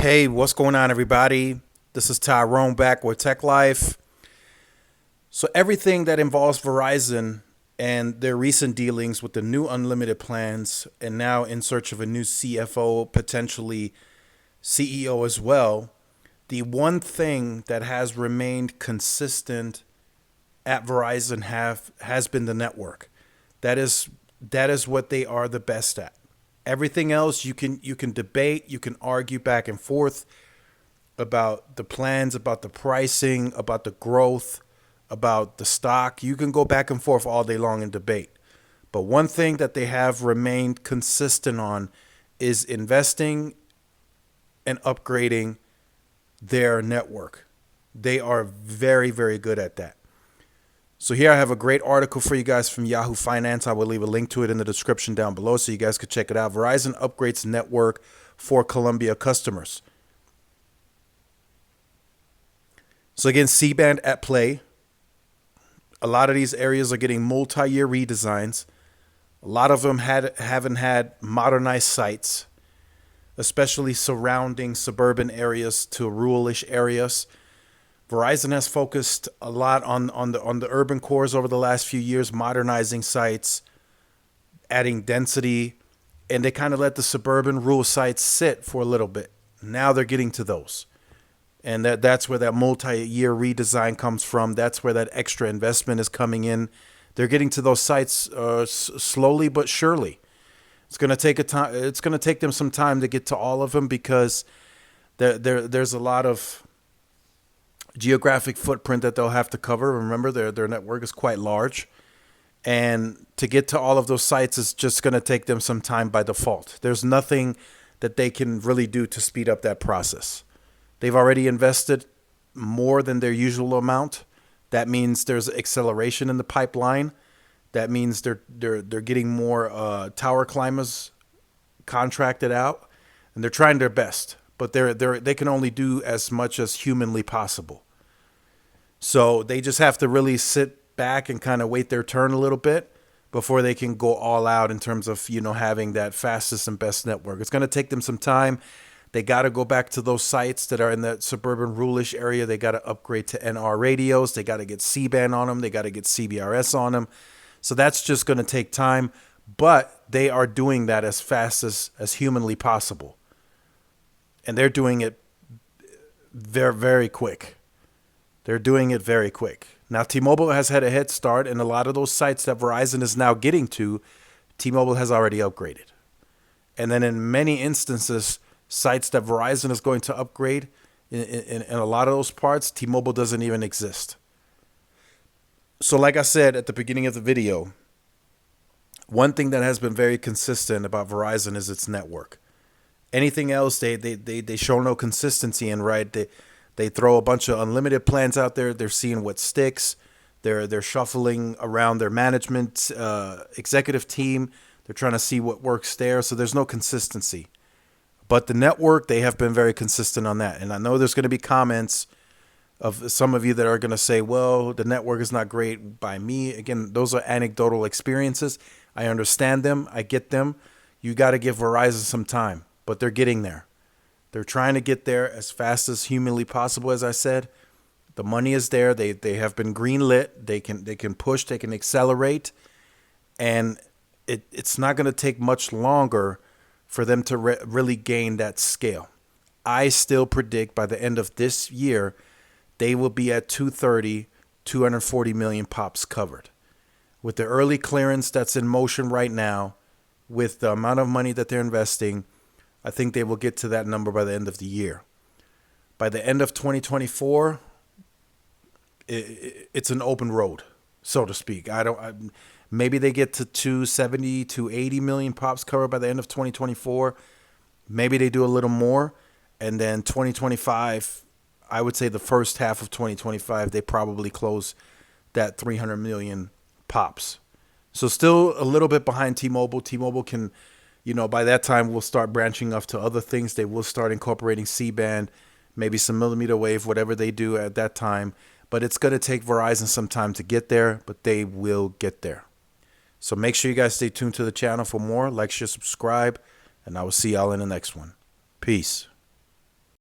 Hey, what's going on, everybody? This is Tyrone back with Tech Life. So, everything that involves Verizon and their recent dealings with the new unlimited plans, and now in search of a new CFO, potentially CEO as well, the one thing that has remained consistent at Verizon has been the network. That is that is what they are the best at. Everything else you can debate, you can argue back and forth about the plans, about the pricing, about the growth, about the stock. You can go back and forth all day long and debate. But one thing that they have remained consistent on is investing and upgrading their network. They are very, very good at that. So here I have a great article for you guys from Yahoo Finance. I will leave a link to it in the description down below so you guys could check it out. Verizon upgrades network for Colombia customers. So again, C-band at play. A lot of these areas are getting multi-year redesigns. A lot of them haven't had modernized sites, especially surrounding suburban areas to ruralish areas. Verizon has focused a lot on the urban cores over the last few years, modernizing sites, adding density, and they kind of let the suburban rural sites sit for a little bit. Now they're getting to those. And that's where that multi-year redesign comes from. That's where that extra investment is coming in. They're getting to those sites slowly but surely. It's going to take a time. It's going to take them some time to get to all of them because there's a lot of geographic footprint that they'll have to cover. Remember, their network is quite large. And to get to all of those sites is just going to take them some time by default. There's nothing that they can really do to speed up that process. They've already invested more than their usual amount. That means there's acceleration in the pipeline. That means they're getting more tower climbers contracted out, and they're trying their best. But they can only do as much as humanly possible. So they just have to really sit back and kind of wait their turn a little bit before they can go all out in terms of having that fastest and best network. It's going to take them some time. They got to go back to those sites that are in that suburban ruralish area. They got to upgrade to NR radios. They got to get C-band on them. They got to get CBRS on them. So that's just going to take time. But they are doing that as fast as humanly possible. And they're doing it very, very quick. They're doing it very quick. Now, T-Mobile has had a head start, and a lot of those sites that Verizon is now getting to, T-Mobile has already upgraded. And then in many instances, sites that Verizon is going to upgrade, in a lot of those parts, T-Mobile doesn't even exist. So like I said at the beginning of the video, one thing that has been very consistent about Verizon is its network. Anything else, they show no consistency in, right? They throw a bunch of unlimited plans out there. They're seeing what sticks. They're shuffling around their management executive team. They're trying to see what works there. So there's no consistency. But the network, they have been very consistent on that. And I know there's going to be comments of some of you that are going to say, well, the network is not great by me. Again, those are anecdotal experiences. I understand them. I get them. You got to give Verizon some time, but they're getting there. They're trying to get there as fast as humanly possible, as I said. The money is there. They have been greenlit. They can push. They can accelerate. And it's not going to take much longer for them to really gain that scale. I still predict by the end of this year, they will be at 240 million pops covered. With the early clearance that's in motion right now, with the amount of money that they're investing, I think they will get to that number by the end of the year. By the end of 2024, it's an open road, so to speak. Maybe they get to 270 to 80 million pops covered by the end of 2024. Maybe they do a little more. And then 2025, I would say the first half of 2025, they probably close that 300 million pops. So still a little bit behind T-Mobile. T-Mobile can, by that time, we'll start branching off to other things. They will start incorporating C-band, maybe some millimeter wave, whatever they do at that time. But it's going to take Verizon some time to get there, but they will get there. So make sure you guys stay tuned to the channel for more. Like, share, subscribe, and I will see y'all in the next one. Peace.